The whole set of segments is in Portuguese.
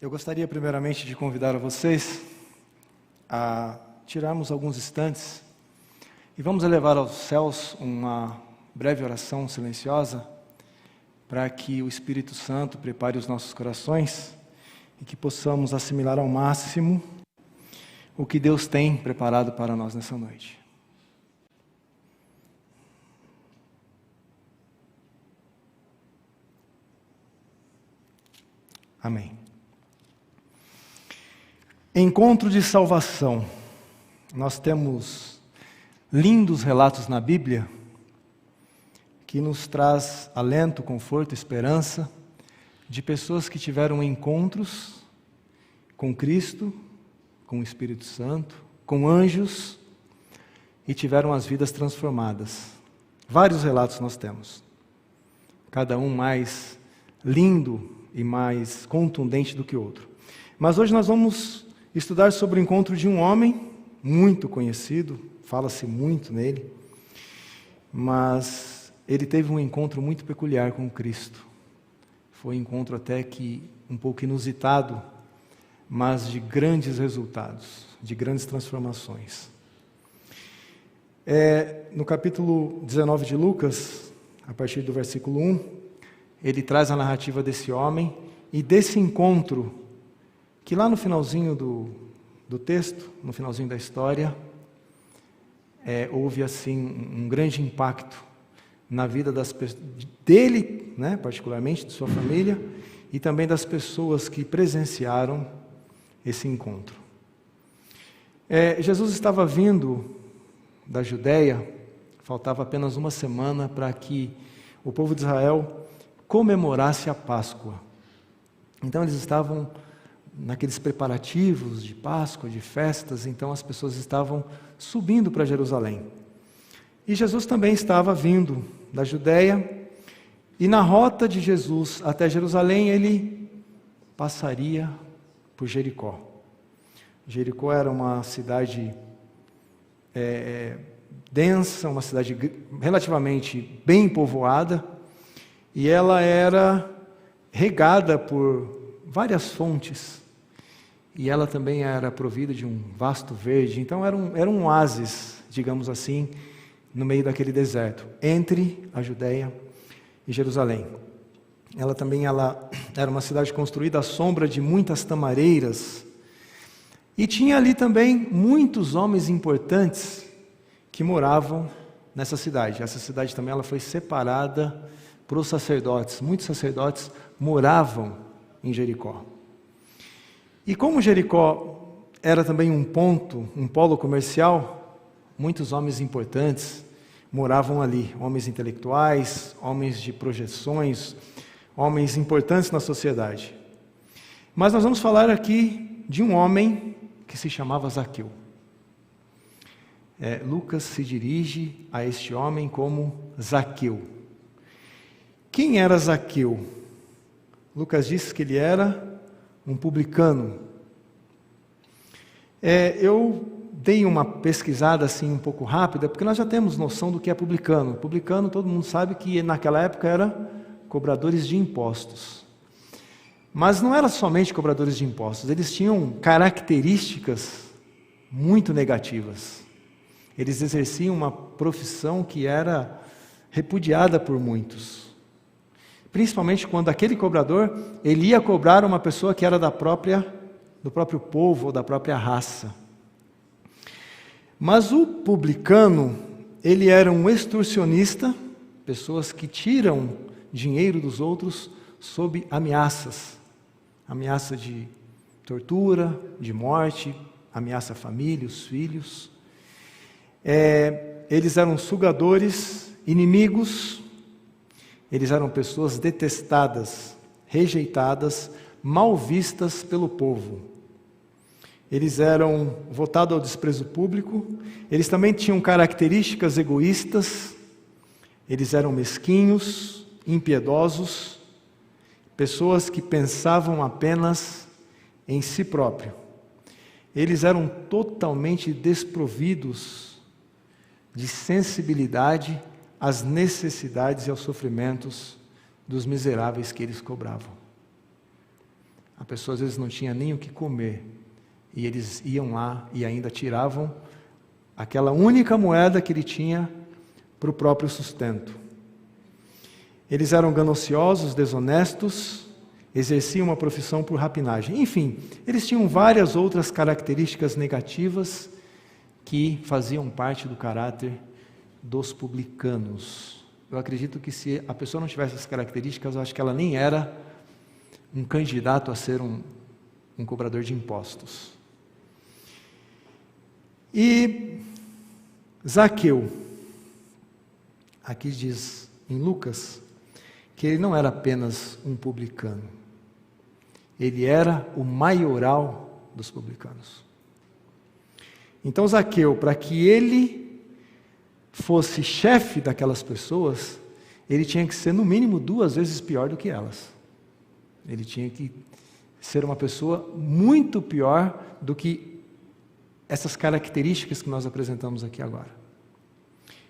Eu gostaria primeiramente de convidar a vocês a tirarmos alguns instantes e vamos elevar aos céus uma breve oração silenciosa para que o Espírito Santo prepare os nossos corações e que possamos assimilar ao máximo o que Deus tem preparado para nós nessa noite. Amém. Encontro de salvação. Nós temos lindos relatos na Bíblia que nos traz alento, conforto, esperança de pessoas que tiveram encontros com Cristo, com o Espírito Santo, com anjos e tiveram as vidas transformadas. Vários relatos nós temos, cada um mais lindo e mais contundente do que o outro. Mas hoje nós vamos estudar sobre o encontro de um homem muito conhecido, fala-se muito nele, mas ele teve um encontro muito peculiar com Cristo. Foi um encontro até que um pouco inusitado, mas de grandes resultados, de grandes transformações. No capítulo 19 de Lucas, a partir do versículo 1, ele traz a narrativa desse homem e desse encontro, que lá no finalzinho do texto, no finalzinho da história, houve assim um grande impacto na vida dele, né, particularmente, de sua família, e também das pessoas que presenciaram esse encontro. Jesus estava vindo da Judéia, faltava apenas uma semana para que o povo de Israel comemorasse a Páscoa. Então eles estavam naqueles preparativos de Páscoa, de festas, então as pessoas estavam subindo para Jerusalém. E Jesus também estava vindo da Judéia, e na rota de Jesus até Jerusalém, ele passaria por Jericó. Jericó era uma cidade densa, uma cidade relativamente bem povoada, e ela era regada por várias fontes, e ela também era provida de um vasto verde, então era um oásis, digamos assim, no meio daquele deserto, entre a Judéia e Jerusalém. Ela era uma cidade construída à sombra de muitas tamareiras, e tinha ali também muitos homens importantes que moravam nessa cidade. Essa cidade também ela foi separada para os sacerdotes. Muitos sacerdotes moravam em Jericó. E como Jericó era também um polo comercial, muitos homens importantes moravam ali, homens intelectuais, homens de projeções, homens importantes na sociedade. Mas nós vamos falar aqui de um homem que se chamava Zaqueu. Lucas se dirige a este homem como Zaqueu. Quem era Zaqueu? Lucas diz que ele era um publicano. Eu dei uma pesquisada assim um pouco rápida, porque nós já temos noção do que é publicano. Publicano, todo mundo sabe que naquela época era cobradores de impostos. Mas não era somente cobradores de impostos, eles tinham características muito negativas. Eles exerciam uma profissão que era repudiada por muitos. Principalmente quando aquele cobrador, ele ia cobrar uma pessoa que era do próprio povo ou da própria raça. Mas o publicano, ele era um extorsionista, pessoas que tiram dinheiro dos outros sob ameaças. Ameaça de tortura, de morte, ameaça a família, os filhos. Eles eram sugadores, inimigos. Eles eram pessoas detestadas, rejeitadas, mal vistas pelo povo. Eles eram votados ao desprezo público. Eles também tinham características egoístas. Eles eram mesquinhos, impiedosos, pessoas que pensavam apenas em si próprio. Eles eram totalmente desprovidos de sensibilidade às necessidades e aos sofrimentos dos miseráveis que eles cobravam. A pessoa às vezes não tinha nem o que comer, e eles iam lá e ainda tiravam aquela única moeda que ele tinha para o próprio sustento. Eles eram gananciosos, desonestos, exerciam uma profissão por rapinagem. Enfim, eles tinham várias outras características negativas que faziam parte do caráter dos publicanos. Eu acredito que se a pessoa não tivesse essas características, eu acho que ela nem era um candidato a ser um cobrador de impostos. E Zaqueu, aqui diz em Lucas, que ele não era apenas um publicano, ele era o maioral dos publicanos. Então Zaqueu, para que ele fosse chefe daquelas pessoas, ele tinha que ser no mínimo 2 vezes pior do que elas. Ele tinha que ser uma pessoa muito pior do que essas características que nós apresentamos aqui agora.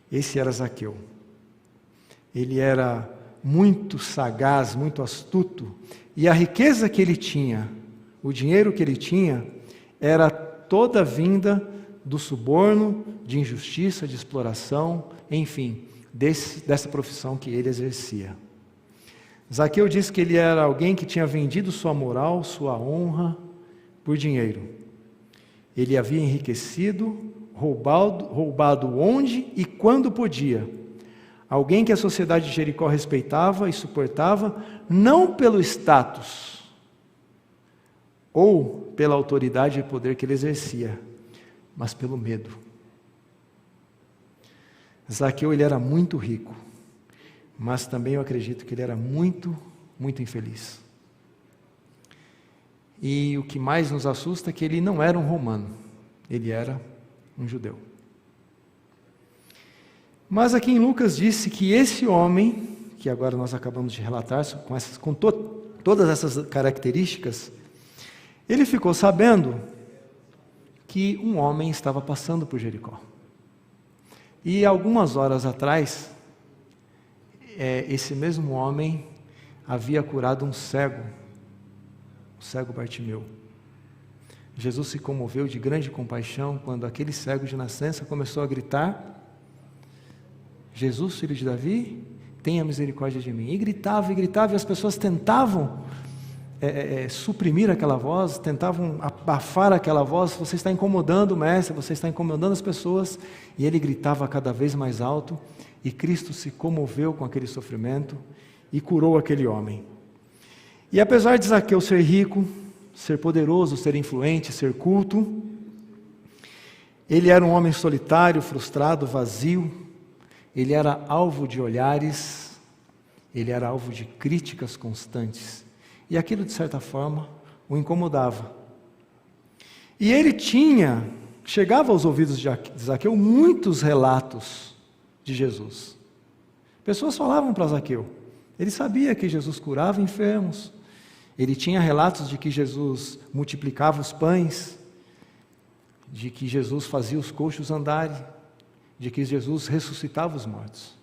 Esse era Zaqueu. Ele era muito sagaz, muito astuto, e a riqueza que ele tinha, o dinheiro que ele tinha, era toda vinda do suborno, de injustiça, de exploração, enfim, dessa profissão que ele exercia. Zaqueu disse que ele era alguém que tinha vendido sua moral, sua honra, por dinheiro. Ele havia enriquecido, roubado onde e quando podia. Alguém que a sociedade de Jericó respeitava e suportava, não pelo status ou pela autoridade e poder que ele exercia, mas pelo medo. Zaqueu, ele era muito rico, mas também eu acredito que ele era muito, muito infeliz. E o que mais nos assusta é que ele não era um romano, ele era um judeu. Mas aqui em Lucas disse que esse homem, que agora nós acabamos de relatar, com todas essas características, ele ficou sabendo que um homem estava passando por Jericó. E algumas horas atrás, esse mesmo homem havia curado um cego, o cego Bartimeu. Jesus se comoveu de grande compaixão quando aquele cego de nascença começou a gritar: Jesus, filho de Davi, tenha misericórdia de mim. E gritava, e as pessoas tentavam suprimir aquela voz, tentavam abafar aquela voz. Você está incomodando o mestre, você está incomodando as pessoas. E ele gritava cada vez mais alto, e Cristo se comoveu com aquele sofrimento e curou aquele homem. E apesar de Zaqueu ser rico, ser poderoso, ser influente, ser culto, ele era um homem solitário, frustrado, vazio. Ele era alvo de olhares, ele era alvo de críticas constantes. E aquilo, de certa forma, o incomodava. E ele chegava aos ouvidos de Zaqueu muitos relatos de Jesus. Pessoas falavam para Zaqueu. Ele sabia que Jesus curava enfermos. Ele tinha relatos de que Jesus multiplicava os pães, de que Jesus fazia os coxos andarem, de que Jesus ressuscitava os mortos.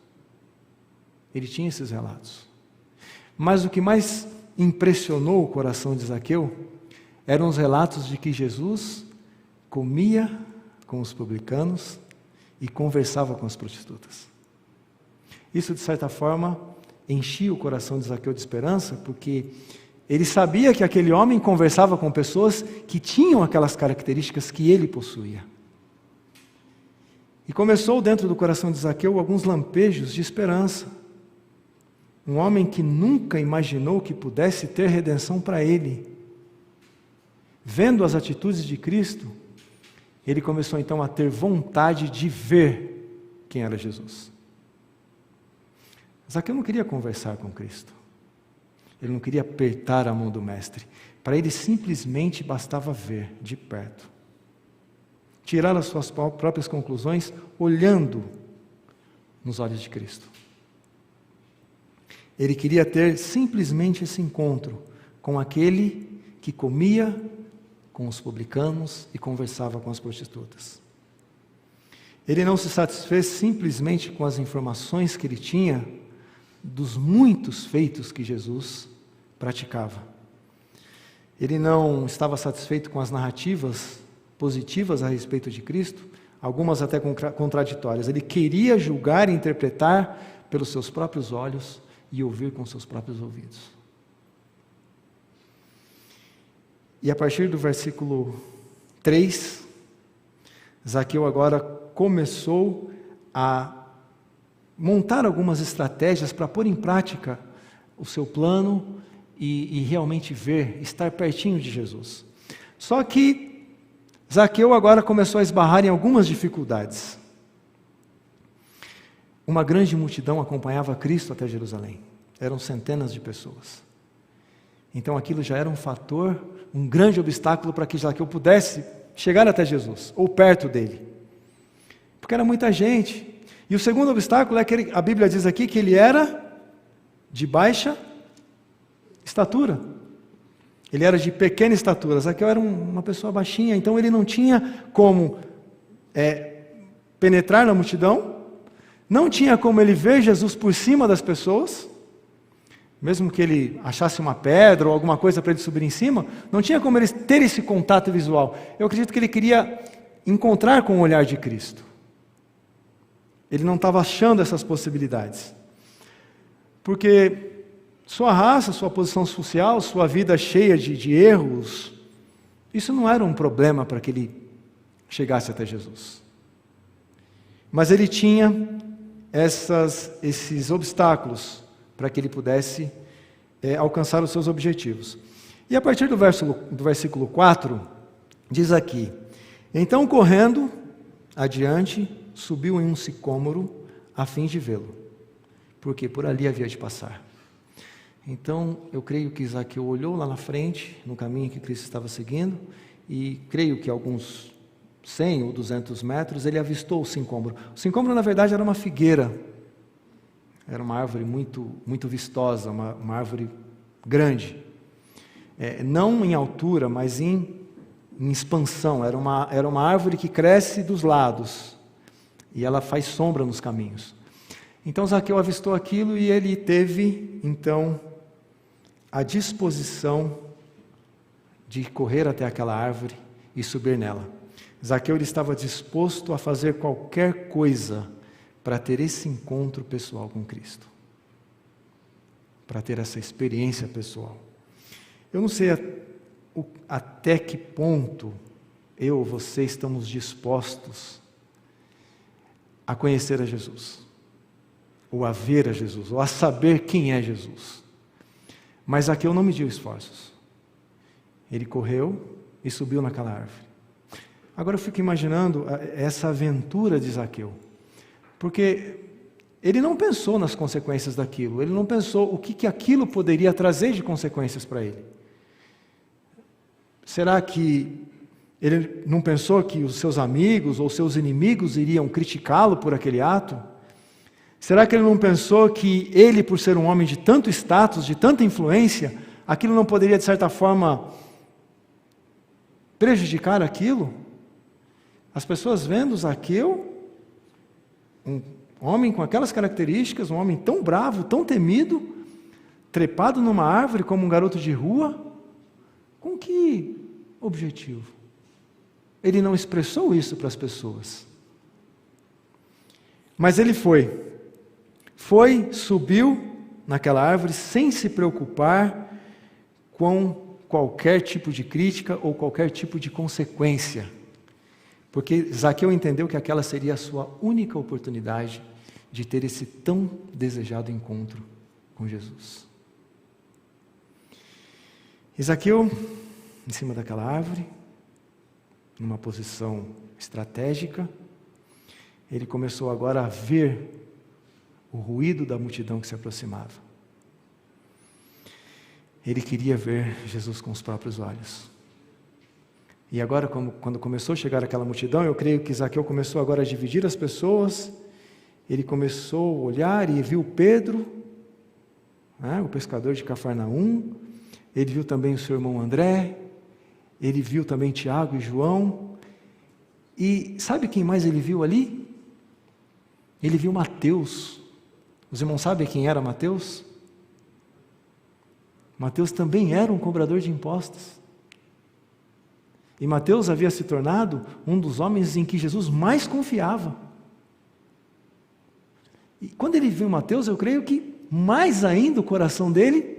Ele tinha esses relatos. Mas o que mais impressionou o coração de Zaqueu eram os relatos de que Jesus comia com os publicanos e conversava com as prostitutas. Isso, de certa forma, enchia o coração de Zaqueu de esperança, porque ele sabia que aquele homem conversava com pessoas que tinham aquelas características que ele possuía. E começou dentro do coração de Zaqueu alguns lampejos de esperança. Um homem que nunca imaginou que pudesse ter redenção para ele. Vendo as atitudes de Cristo, ele começou então a ter vontade de ver quem era Jesus. Zaqueu não queria conversar com Cristo. Ele não queria apertar a mão do mestre. Para ele simplesmente bastava ver de perto. Tirar as suas próprias conclusões olhando nos olhos de Cristo. Ele queria ter simplesmente esse encontro com aquele que comia com os publicanos e conversava com as prostitutas. Ele não se satisfez simplesmente com as informações que ele tinha dos muitos feitos que Jesus praticava. Ele não estava satisfeito com as narrativas positivas a respeito de Cristo, algumas até contraditórias. Ele queria julgar e interpretar pelos seus próprios olhos e ouvir com seus próprios ouvidos. E a partir do versículo 3, Zaqueu agora começou a montar algumas estratégias para pôr em prática o seu plano e realmente ver, estar pertinho de Jesus. Só que Zaqueu agora começou a esbarrar em algumas dificuldades. Uma grande multidão acompanhava Cristo até Jerusalém. Eram centenas de pessoas. Então aquilo já era um fator, um grande obstáculo para que Zaqueu pudesse chegar até Jesus, ou perto dele. Porque era muita gente. E o segundo obstáculo é que a Bíblia diz aqui que ele era de baixa estatura. Ele era de pequena estatura. Zaqueu era uma pessoa baixinha, então ele não tinha como penetrar na multidão, não tinha como ele ver Jesus por cima das pessoas, mesmo que ele achasse uma pedra ou alguma coisa para ele subir em cima, não tinha como ele ter esse contato visual. Eu acredito que ele queria encontrar com o olhar de Cristo. Ele não estava achando essas possibilidades. Porque sua raça, sua posição social, sua vida cheia de erros, isso não era um problema para que ele chegasse até Jesus. Mas ele tinha esses obstáculos para que ele pudesse alcançar os seus objetivos. E a partir do versículo 4, diz aqui: então correndo adiante, subiu em um sicômoro a fim de vê-lo, porque por ali havia de passar. Então eu creio que Zaqueu olhou lá na frente, no caminho que Cristo estava seguindo, e creio que alguns 100 ou 200 metros, ele avistou o sicômoro. O sicômoro, na verdade, era uma figueira. Era uma árvore muito, muito vistosa, uma árvore grande. Não em altura, mas em expansão. Era uma árvore que cresce dos lados. E ela faz sombra nos caminhos. Então Zaqueu avistou aquilo e ele teve, então, a disposição de correr até aquela árvore e subir nela. Zaqueu ele estava disposto a fazer qualquer coisa para ter esse encontro pessoal com Cristo, para ter essa experiência pessoal. Eu não sei até que ponto eu ou você estamos dispostos a conhecer a Jesus, ou a ver a Jesus, ou a saber quem é Jesus. Mas Zaqueu não mediu esforços. Ele correu e subiu naquela árvore. Agora eu fico imaginando essa aventura de Zaqueu, porque ele não pensou nas consequências daquilo, ele não pensou o que aquilo poderia trazer de consequências para ele. Será que ele não pensou que os seus amigos ou seus inimigos iriam criticá-lo por aquele ato? Será que ele não pensou que ele, por ser um homem de tanto status, de tanta influência, aquilo não poderia, de certa forma, prejudicar aquilo? As pessoas vendo Zaqueu, um homem com aquelas características, um homem tão bravo, tão temido, trepado numa árvore como um garoto de rua, com que objetivo? Ele não expressou isso para as pessoas. Mas ele foi, subiu naquela árvore sem se preocupar com qualquer tipo de crítica ou qualquer tipo de consequência. Porque Zaqueu entendeu que aquela seria a sua única oportunidade de ter esse tão desejado encontro com Jesus. E Zaqueu, em cima daquela árvore, numa posição estratégica, ele começou agora a ver o ruído da multidão que se aproximava. Ele queria ver Jesus com os próprios olhos. E agora, quando começou a chegar aquela multidão, eu creio que Zaqueu começou agora a dividir as pessoas. Ele começou a olhar e viu Pedro, o pescador de Cafarnaum. Ele viu também o seu irmão André. Ele viu também Tiago e João. E sabe quem mais ele viu ali? Ele viu Mateus. Os irmãos sabem quem era Mateus? Mateus também era um cobrador de impostos. E Mateus havia se tornado um dos homens em que Jesus mais confiava. E quando ele viu Mateus, eu creio que mais ainda o coração dele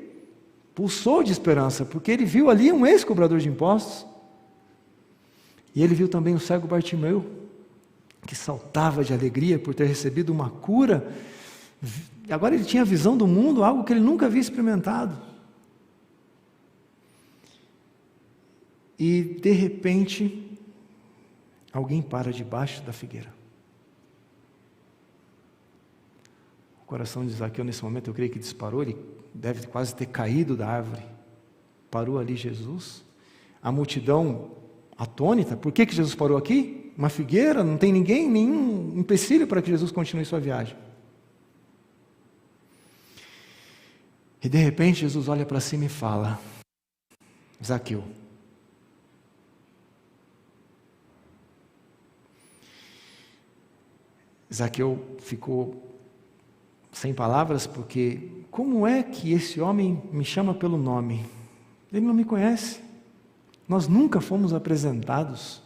pulsou de esperança, porque ele viu ali um ex-cobrador de impostos. E ele viu também o cego Bartimeu, que saltava de alegria por ter recebido uma cura. Agora ele tinha a visão do mundo, algo que ele nunca havia experimentado. E de repente, alguém para debaixo da figueira. O coração de Zaqueu nesse momento, eu creio que disparou, ele deve quase ter caído da árvore. Parou ali Jesus, a multidão atônita. Por que Jesus parou aqui? Uma figueira, não tem ninguém, nenhum empecilho para que Jesus continue sua viagem. E de repente Jesus olha para cima e fala: Zaqueu, Zaqueu ficou sem palavras, porque como é que esse homem me chama pelo nome? Ele não me conhece, nós nunca fomos apresentados,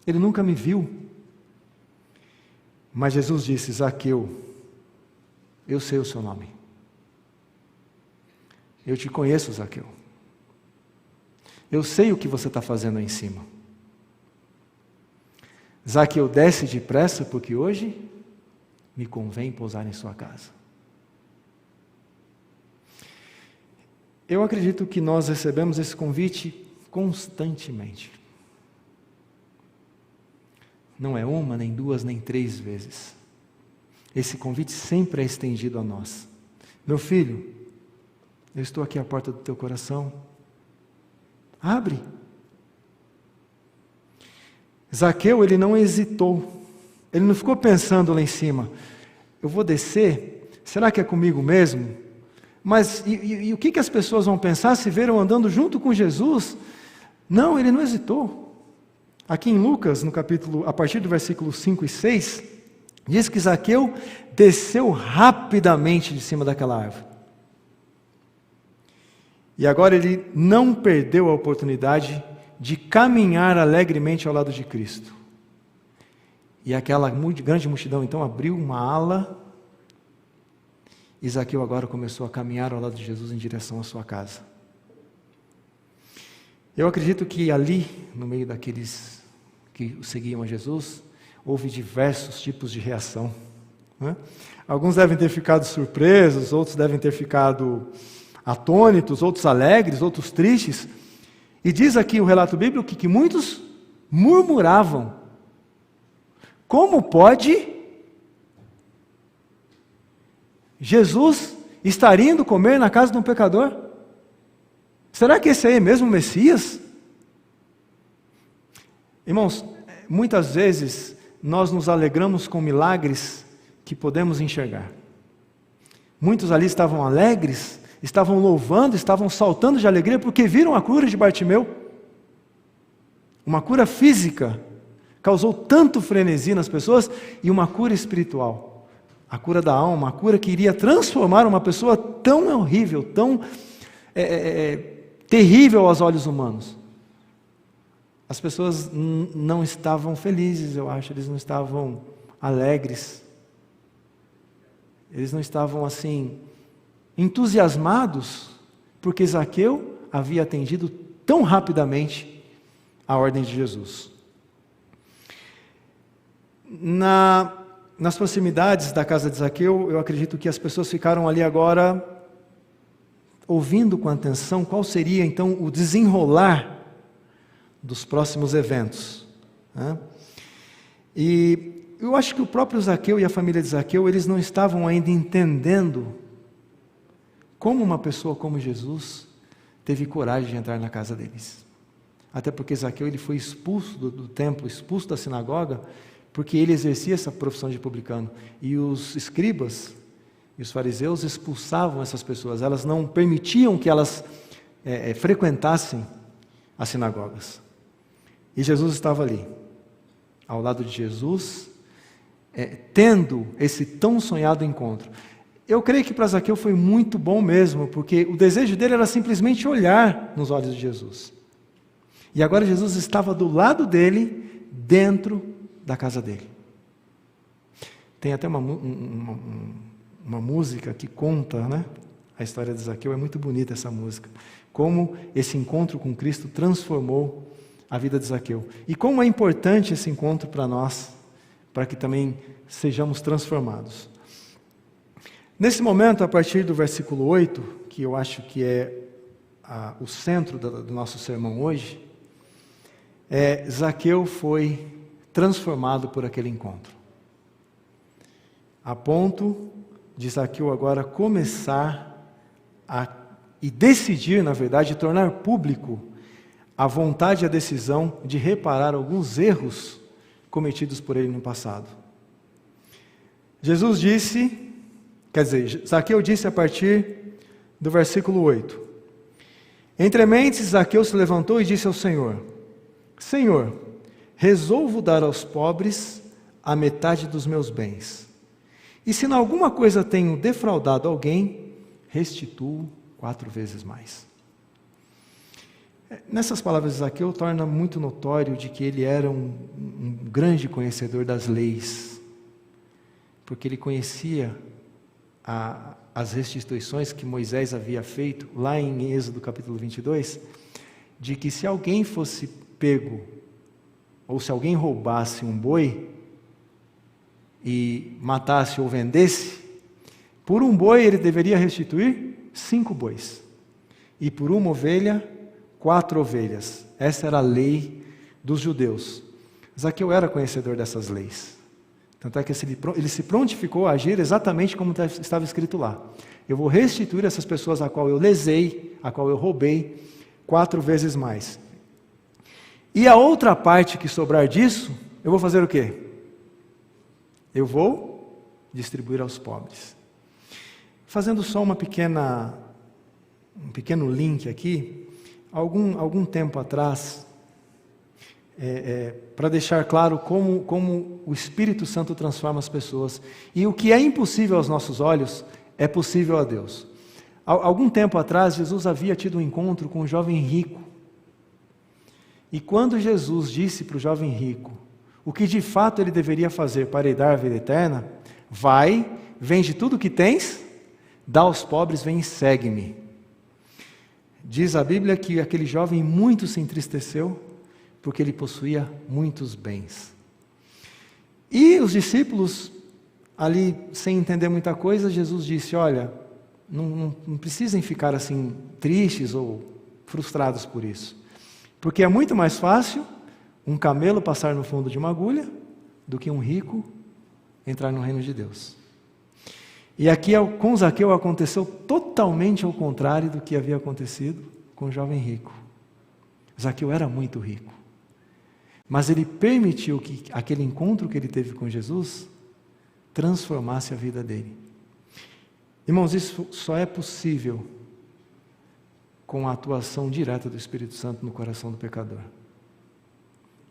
ele nunca me viu. Mas Jesus disse: Zaqueu, eu sei o seu nome, eu te conheço, Zaqueu, eu sei o que você está fazendo aí em cima. Zaqueu, desce depressa, porque hoje me convém pousar em sua casa. Eu acredito que nós recebemos esse convite constantemente. Não é uma, nem duas, nem três vezes. Esse convite sempre é estendido a nós. Meu filho, eu estou aqui à porta do teu coração. Abre. Zaqueu, ele não hesitou. Ele não ficou pensando lá em cima: eu vou descer? Será que é comigo mesmo? Mas e o que as pessoas vão pensar se viram andando junto com Jesus? Não, ele não hesitou. Aqui em Lucas, no capítulo, a partir do versículo 5 e 6, diz que Zaqueu desceu rapidamente de cima daquela árvore. E agora ele não perdeu a oportunidade de caminhar alegremente ao lado de Cristo. E aquela grande multidão então abriu uma ala, e Zaqueu agora começou a caminhar ao lado de Jesus em direção à sua casa. Eu acredito que ali, no meio daqueles que seguiam a Jesus, houve diversos tipos de reação, né? Alguns devem ter ficado surpresos, outros devem ter ficado atônitos, outros alegres, outros tristes. E diz aqui o relato bíblico que muitos murmuravam: como pode Jesus estar indo comer na casa de um pecador? Será que esse aí é mesmo o Messias? Irmãos, muitas vezes nós nos alegramos com milagres que podemos enxergar. Muitos ali estavam alegres, estavam louvando, estavam saltando de alegria porque viram a cura de Bartimeu. Uma cura física causou tanto frenesi nas pessoas, e uma cura espiritual, a cura da alma, a cura que iria transformar uma pessoa tão horrível, tão terrível aos olhos humanos. As pessoas não estavam felizes, eu acho, eles não estavam alegres, eles não estavam assim entusiasmados, porque Zaqueu havia atendido tão rapidamente a ordem de Jesus. Nas proximidades da casa de Zaqueu, eu acredito que as pessoas ficaram ali agora ouvindo com atenção qual seria então o desenrolar dos próximos eventos, né? E eu acho que o próprio Zaqueu e a família de Zaqueu, eles não estavam ainda entendendo como uma pessoa como Jesus teve coragem de entrar na casa deles. Até porque Zaqueu, ele foi expulso do templo, expulso da sinagoga, porque ele exercia essa profissão de publicano. E os escribas e os fariseus expulsavam essas pessoas, elas não permitiam que elas frequentassem as sinagogas. E Jesus estava ali, ao lado de Jesus, tendo esse tão sonhado encontro. Eu creio que para Zaqueu foi muito bom mesmo, porque o desejo dele era simplesmente olhar nos olhos de Jesus. E agora Jesus estava do lado dele, dentro da casa dele. Tem até uma música que conta, né, a história de Zaqueu. É muito bonita essa música. Como esse encontro com Cristo transformou a vida de Zaqueu. E como é importante esse encontro para nós, para que também sejamos transformados. Nesse momento, a partir do versículo 8, que eu acho que é o centro do nosso sermão hoje, Zaqueu foi transformado por aquele encontro. A ponto de Zaqueu agora começar e decidir, na verdade, tornar público a vontade e a decisão de reparar alguns erros cometidos por ele no passado. Zaqueu disse a partir do versículo 8: Entre mentes, Zaqueu se levantou e disse ao Senhor: Senhor, resolvo dar aos pobres a metade dos meus bens. E se em alguma coisa tenho defraudado alguém, restituo 4 vezes mais. Nessas palavras de Zaqueu torna muito notório de que ele era um grande conhecedor das leis, porque ele conhecia as restituições que Moisés havia feito, lá em Êxodo capítulo 22, de que se alguém fosse pego, ou se alguém roubasse um boi, e matasse ou vendesse, por um boi ele deveria restituir 5 bois, e por uma ovelha, 4 ovelhas. Essa era a lei dos judeus. Zaqueu era conhecedor dessas leis. Tanto é que ele se prontificou a agir exatamente como estava escrito lá. Eu vou restituir essas pessoas a qual eu lesei, a qual eu roubei, 4 vezes mais. E a outra parte que sobrar disso, eu vou fazer o quê? Eu vou distribuir aos pobres. Fazendo só um pequeno link aqui, algum tempo atrás, para deixar claro como o Espírito Santo transforma as pessoas, e o que é impossível aos nossos olhos, é possível a Deus. Algum tempo atrás, Jesus havia tido um encontro com um jovem rico, e quando Jesus disse para o jovem rico, o que de fato ele deveria fazer para herdar a vida eterna, vai, vende tudo o que tens, dá aos pobres, vem e segue-me. Diz a Bíblia que aquele jovem muito se entristeceu, porque ele possuía muitos bens. E os discípulos, ali sem entender muita coisa, Jesus disse: olha, não precisem ficar assim tristes ou frustrados por isso, porque é muito mais fácil um camelo passar no fundo de uma agulha do que um rico entrar no reino de Deus. E aqui com Zaqueu aconteceu totalmente ao contrário do que havia acontecido com o jovem rico. Zaqueu era muito rico, mas ele permitiu que aquele encontro que ele teve com Jesus transformasse a vida dele. Irmãos, isso só é possível com a atuação direta do Espírito Santo no coração do pecador.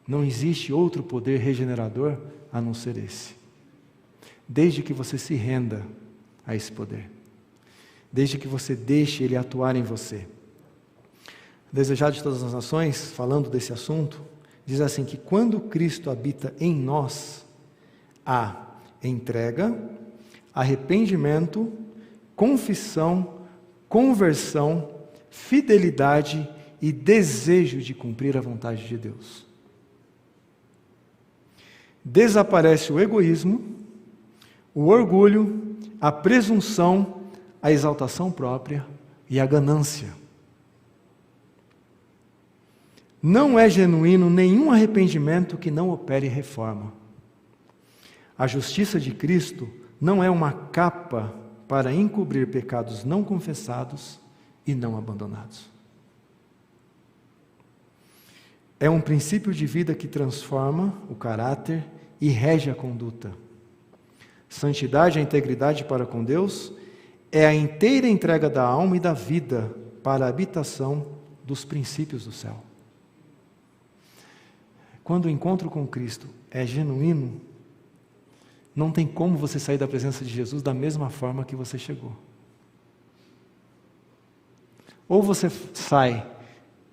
Não existe outro poder regenerador a não ser esse. Desde que você se renda a esse poder. Desde que você deixe ele atuar em você. Desejado de todas as nações, falando desse assunto, diz assim que quando Cristo habita em nós, há entrega, arrependimento, confissão, conversão, fidelidade e desejo de cumprir a vontade de Deus. Desaparece o egoísmo, o orgulho, a presunção, a exaltação própria e a ganância. Não é genuíno nenhum arrependimento que não opere reforma. A justiça de Cristo não é uma capa para encobrir pecados não confessados e não abandonados. É um princípio de vida que transforma o caráter e rege a conduta. Santidade e integridade para com Deus é a inteira entrega da alma e da vida para a habitação dos princípios do céu. Quando o encontro com Cristo é genuíno, não tem como você sair da presença de Jesus da mesma forma que você chegou. Ou você sai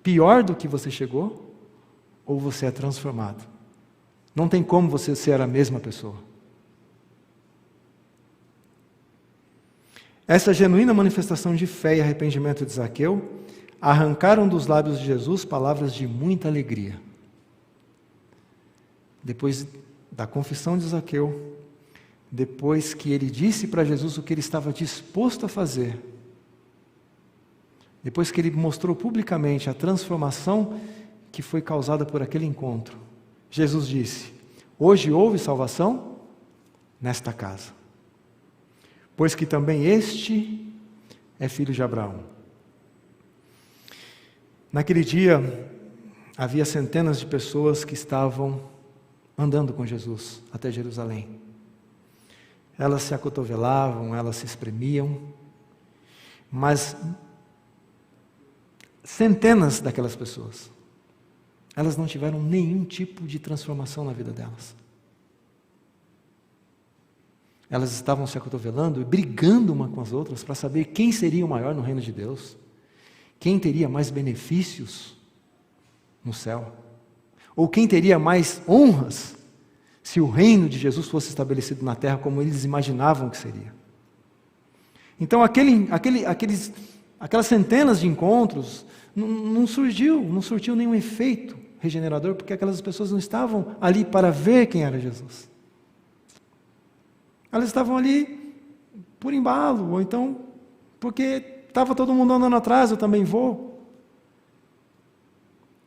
pior do que você chegou, ou você é transformado. Não tem como você ser a mesma pessoa. Essa genuína manifestação de fé e arrependimento de Zaqueu arrancaram dos lábios de Jesus palavras de muita alegria. Depois da confissão de Zaqueu, depois que ele disse para Jesus o que ele estava disposto a fazer, depois que ele mostrou publicamente a transformação que foi causada por aquele encontro, Jesus disse: hoje houve salvação nesta casa, pois que também este é filho de Abraão. Naquele dia, havia centenas de pessoas que estavam andando com Jesus até Jerusalém. Elas se acotovelavam, elas se espremiam, mas centenas daquelas pessoas, elas não tiveram nenhum tipo de transformação na vida delas. Elas estavam se acotovelando e brigando uma com as outras para saber quem seria o maior no reino de Deus, quem teria mais benefícios no céu, ou quem teria mais honras se o reino de Jesus fosse estabelecido na terra como eles imaginavam que seria. Então aquelas centenas de encontros não surtiu nenhum efeito regenerador, porque aquelas pessoas não estavam ali para ver quem era Jesus. Elas estavam ali por embalo, ou então porque estava todo mundo andando atrás, eu também vou.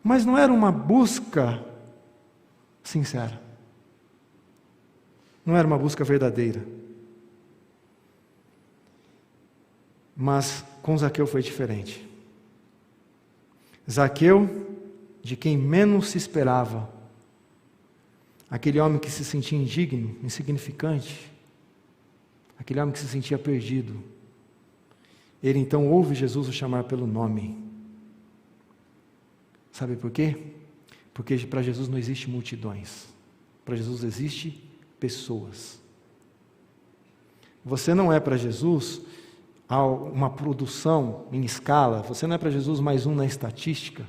Mas não era uma busca sincera. Não era uma busca verdadeira. Mas com Zaqueu foi diferente. Zaqueu, de quem menos se esperava, aquele homem que se sentia indigno, insignificante, aquele homem que se sentia perdido, ele então ouve Jesus o chamar pelo nome. Sabe por quê? Porque para Jesus não existe multidões. Para Jesus existe pessoas. Você não é para Jesus uma produção em escala, você não é para Jesus mais um na estatística.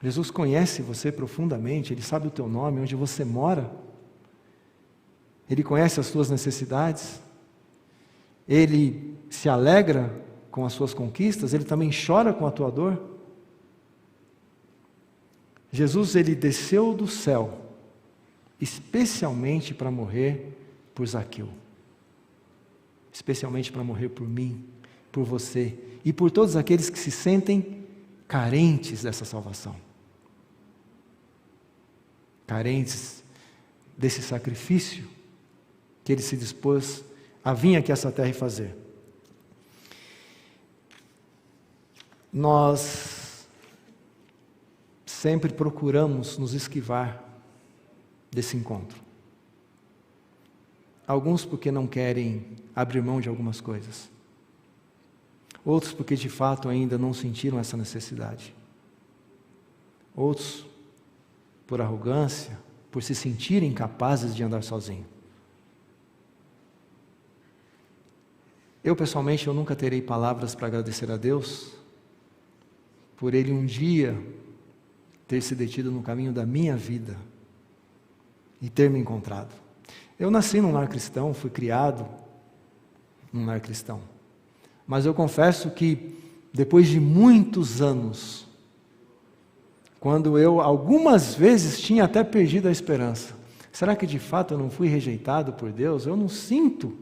Jesus conhece você profundamente, Ele sabe o teu nome, onde você mora, Ele conhece as suas necessidades, Ele se alegra com as suas conquistas, Ele também chora com a tua dor. Jesus, Ele desceu do céu, especialmente para morrer por Zaqueu, especialmente para morrer por mim, por você, e por todos aqueles que se sentem carentes dessa salvação, carentes desse sacrifício que Ele se dispôs a vir aqui a essa terra e fazer. Nós sempre procuramos nos esquivar desse encontro. Alguns porque não querem abrir mão de algumas coisas. Outros porque de fato ainda não sentiram essa necessidade. Outros por arrogância, por se sentirem capazes de andar sozinho. Eu pessoalmente, eu nunca terei palavras para agradecer a Deus por Ele um dia ter se detido no caminho da minha vida e ter me encontrado. Eu nasci num lar cristão, fui criado num lar cristão, mas eu confesso que depois de muitos anos, quando eu algumas vezes tinha até perdido a esperança, será que de fato eu não fui rejeitado por Deus? Eu não sinto.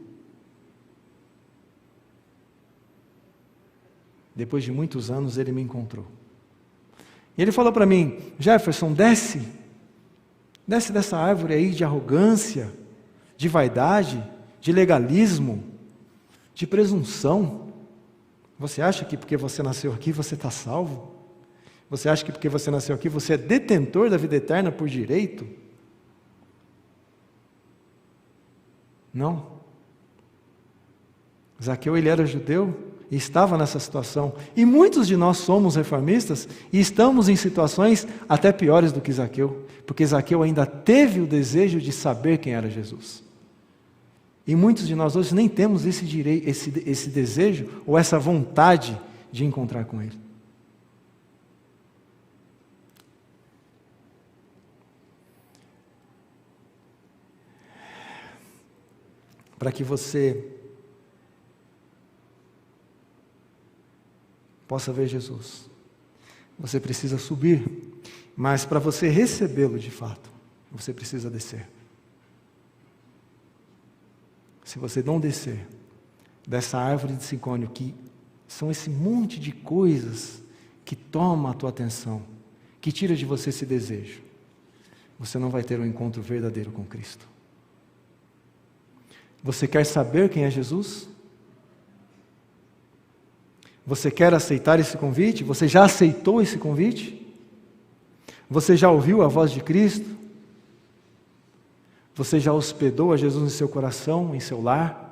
Depois de muitos anos Ele me encontrou. E Ele falou para mim: Jefferson, desce dessa árvore aí de arrogância, de vaidade, de legalismo, de presunção. Você acha que porque você nasceu aqui você está salvo? Você acha que porque você nasceu aqui você é detentor da vida eterna por direito? Não. Zaqueu, ele era judeu e estava nessa situação. E muitos de nós somos reformistas e estamos em situações até piores do que Zaqueu, porque Zaqueu ainda teve o desejo de saber quem era Jesus. E muitos de nós hoje nem temos esse direito, esse desejo ou essa vontade de encontrar com Ele. para que você possa ver Jesus, você precisa subir, mas para você recebê-lo de fato, você precisa descer. Se você não descer dessa árvore de sicômoro, que são esse monte de coisas que toma a tua atenção, que tira de você esse desejo, você não vai ter um encontro verdadeiro com Cristo. Você quer saber quem é Jesus? Você quer aceitar esse convite? Você já aceitou esse convite? Você já ouviu a voz de Cristo? Você já hospedou a Jesus em seu coração, em seu lar?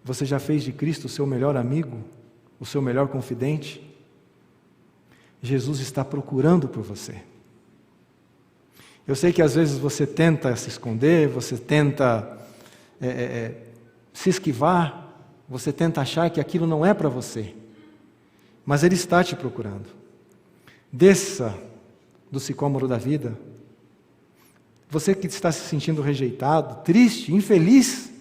Você já fez de Cristo o seu melhor amigo, o seu melhor confidente? Jesus está procurando por você. Eu sei que às vezes você tenta se esconder, você tenta se esquivar, você tenta achar que aquilo não é para você, mas Ele está te procurando. Desça do sicômoro da vida. Você que está se sentindo rejeitado, triste, infeliz,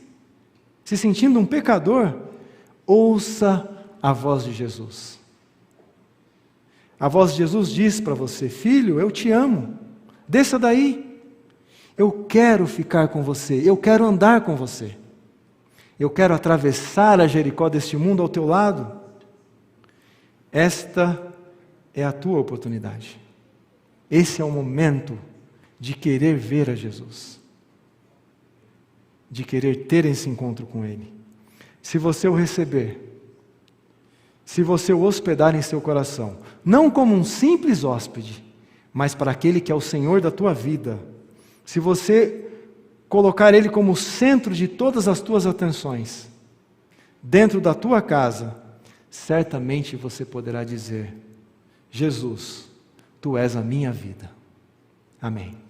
se sentindo um pecador, ouça a voz de Jesus. A voz de Jesus diz para você: filho, eu te amo, desça daí, eu quero ficar com você, eu quero andar com você, eu quero atravessar a Jericó deste mundo ao teu lado. Esta é a tua oportunidade, esse é o momento de querer ver a Jesus, de querer ter esse encontro com Ele. Se você o receber, se você o hospedar em seu coração, não como um simples hóspede, mas para aquele que é o Senhor da tua vida, se você colocar Ele como o centro de todas as tuas atenções, dentro da tua casa, certamente você poderá dizer: Jesus, Tu és a minha vida. Amém.